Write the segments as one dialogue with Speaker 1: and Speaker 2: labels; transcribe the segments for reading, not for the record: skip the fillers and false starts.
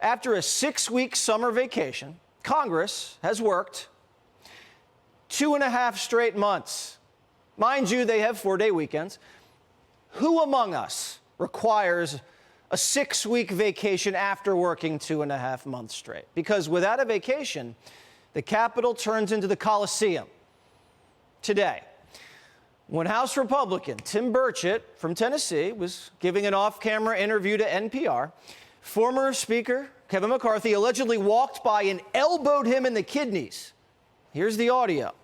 Speaker 1: After a 6-week summer vacation, Congress has worked 2.5 straight months. Mind you, they have 4-day weekends. Who among us requires a 6-week vacation after working 2.5 months straight? Because without a vacation, the Capitol turns into the Coliseum. Today, when House Republican Tim Burchett from Tennessee was giving an off-camera interview to NPR, former Speaker Kevin McCarthy allegedly walked by and elbowed him in the kidneys. Here's the audio.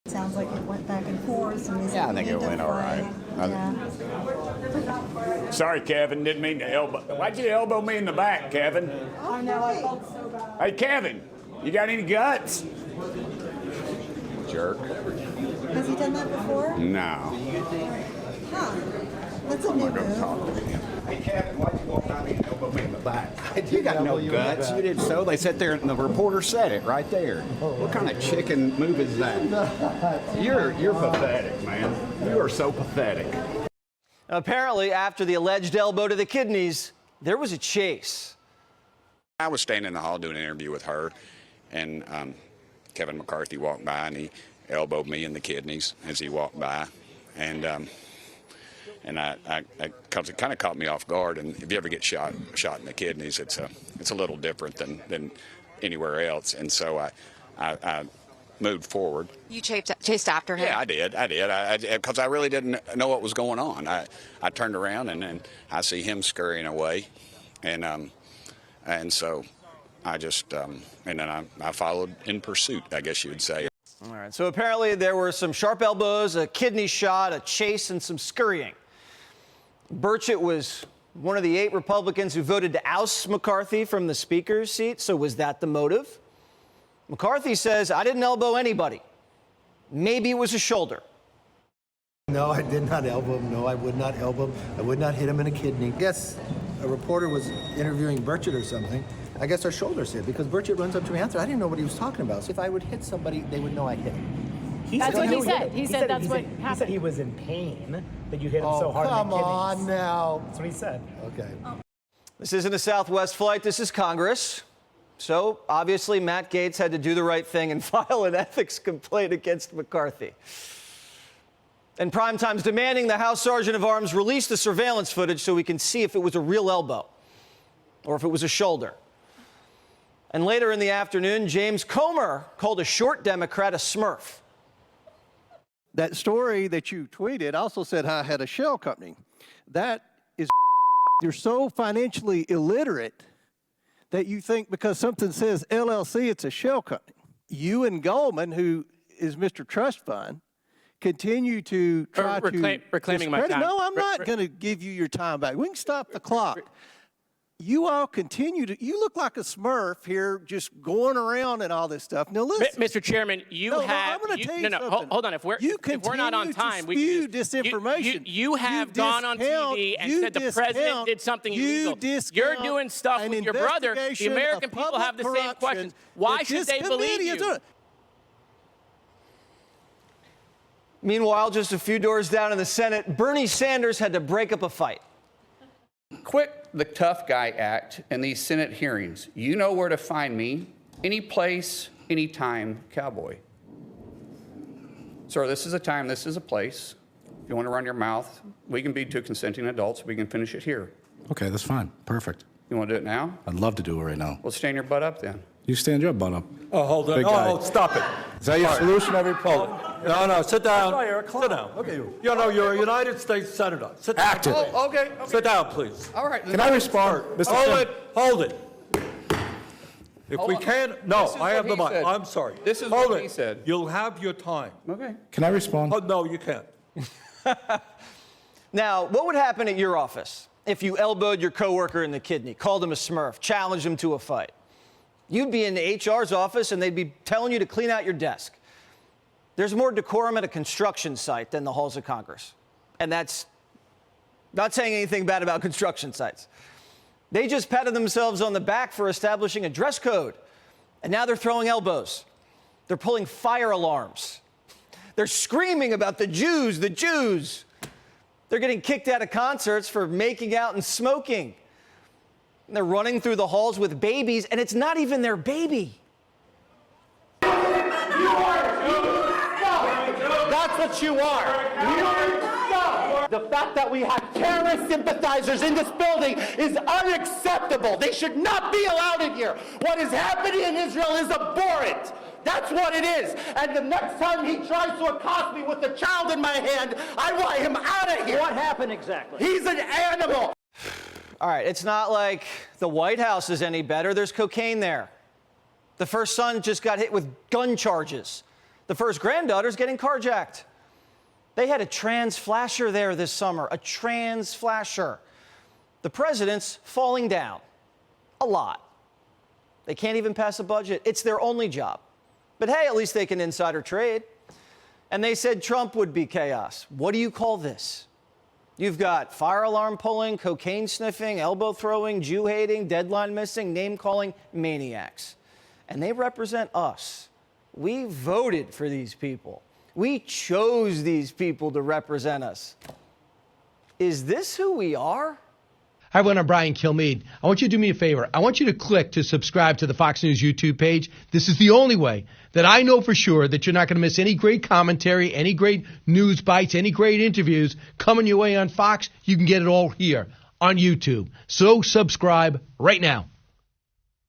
Speaker 2: Sounds like it went back and forth. And
Speaker 3: yeah, I think it went all right.
Speaker 2: Yeah.
Speaker 3: Sorry, Kevin. Didn't mean to elbow. Why'd you elbow me in the back, Kevin?
Speaker 2: I know. I felt so bad.
Speaker 3: Hey, Kevin, you got any guts? Jerk.
Speaker 2: Has he done that before?
Speaker 3: No.
Speaker 2: Huh. That's a new move.
Speaker 3: Hey, Kevin, why'd you walk by me and elbow me in the back? You got no guts. You did so. They sat there and the reporter said it right there. What kind of chicken move is that? You're pathetic, man. You are so pathetic.
Speaker 1: Apparently, after the alleged elbow to the kidneys, there was a chase.
Speaker 4: I was standing in the hall doing an interview with her, and Kevin McCarthy walked by and he elbowed me in the kidneys as he walked by, and it kind of caught me off guard. And if you ever get shot in the kidneys, it's a little different than anywhere else. And so I moved forward.
Speaker 5: You chased after him?
Speaker 4: Yeah, I did, because I really didn't know what was going on. I turned around and I see him scurrying away, and so I just and then I followed in pursuit, I guess you would say.
Speaker 1: All right, so apparently there were some sharp elbows, a kidney shot, a chase, and some scurrying. Burchett was one of the 8 Republicans who voted to oust McCarthy from the Speaker's seat, so was that the motive? McCarthy says, I didn't elbow anybody. Maybe it was a shoulder.
Speaker 6: No, I did not elbow him. No, I would not elbow him. I would not hit him in a kidney. I guess a reporter was interviewing Burchett or something. I guess our shoulders hit because Burchett runs up to me after. I didn't know what he was talking about. So if I would hit somebody, they would know I hit him.
Speaker 7: That's what he said.
Speaker 8: He said that's what happened. He said he was in pain, that you hit him so hard in the kidneys.
Speaker 6: Come on now.
Speaker 8: That's what he said.
Speaker 6: Okay.
Speaker 1: This isn't a Southwest flight. This is Congress. So, obviously, Matt Gaetz had to do the right thing and file an ethics complaint against McCarthy. And Primetime's demanding the House Sergeant of Arms release the surveillance footage so we can see if it was a real elbow or if it was a shoulder. And later in the afternoon, James Comer called a short Democrat a smurf.
Speaker 9: That story that you tweeted also said I had a shell company. That is you're so financially illiterate that you think because something says LLC, it's a shell company. You and Goldman, who is Mr. Trust Fund, continue to try to
Speaker 7: reclaiming my time.
Speaker 9: No, I'm not going to give you your time back. We can stop the clock. You all continue to, you look like a smurf here just going around and all this stuff. Now listen.
Speaker 7: Mr. Chairman,
Speaker 9: I'm going to tell you something.
Speaker 7: Hold on. If we're not on time,
Speaker 9: we spew disinformation.
Speaker 7: You have gone on TV and said the president did something illegal. You're doing stuff with your brother. The American people have the same questions. Why should they believe you?
Speaker 1: Meanwhile, just a few doors down in the Senate, Bernie Sanders had to break up a fight.
Speaker 10: Quit the tough guy act in these Senate hearings. You know where to find me, any place, anytime, cowboy. Sir, this is a time, this is a place. If you want to run your mouth, we can be 2 consenting adults. We can finish it here.
Speaker 11: Okay, that's fine. Perfect.
Speaker 10: You want to do it now?
Speaker 11: I'd love to do it right now.
Speaker 10: Well, stand your butt up then.
Speaker 11: You stand your butt up.
Speaker 12: Oh, hold on. Oh, stop it.
Speaker 11: Is that your solution, every
Speaker 12: Hold it. No, sit down. Sit down. Okay. You know, you're a United States Senator. Sit down.
Speaker 11: Active.
Speaker 10: Oh, okay.
Speaker 12: Sit down, please.
Speaker 10: All right.
Speaker 11: Can I respond?
Speaker 12: Hold it. If we can't, no, I have the mic.
Speaker 10: said.
Speaker 12: I'm sorry.
Speaker 10: This is
Speaker 12: Hold
Speaker 10: what
Speaker 12: it.
Speaker 10: he said.
Speaker 12: You'll have your time.
Speaker 10: Okay.
Speaker 11: Can I respond?
Speaker 12: Oh, no, you can't.
Speaker 1: Now, what would happen at your office if you elbowed your coworker in the kidney, called him a smurf, challenged him to a fight? You'd be in the HR's office and they'd be telling you to clean out your desk. There's more decorum at a construction site than the halls of Congress. And that's not saying anything bad about construction sites. They just patted themselves on the back for establishing a dress code. And now they're throwing elbows. They're pulling fire alarms. They're screaming about the Jews, the Jews. They're getting kicked out of concerts for making out and smoking. And they're running through the halls with babies, and it's not even their baby.
Speaker 5: That's what you are. The fact that we have terrorist sympathizers in this building is unacceptable. They should not be allowed in here. What is happening in Israel is abhorrent. That's what it is. And the next time he tries to accost me with a child in my hand, I want him out of here.
Speaker 8: What happened exactly?
Speaker 5: He's an animal.
Speaker 1: All right, it's not like the White House is any better. There's cocaine there. The first son just got hit with gun charges. The first granddaughter's getting carjacked. They had a trans flasher there this summer, a trans flasher. The president's falling down a lot. They can't even pass a budget. It's their only job. But hey, at least they can insider trade. And they said Trump would be chaos. What do you call this? You've got fire alarm pulling, cocaine sniffing, elbow throwing, Jew hating, deadline missing, name calling maniacs. And they represent us. We voted for these people. We chose these people to represent us. Is this who we are?
Speaker 13: Hi, everyone. I'm Brian Kilmeade. I want you to do me a favor. I want you to click to subscribe to the Fox News YouTube page. This is the only way that I know for sure that you're not going to miss any great commentary, any great news bites, any great interviews coming your way on Fox. You can get it all here on YouTube. So subscribe right now.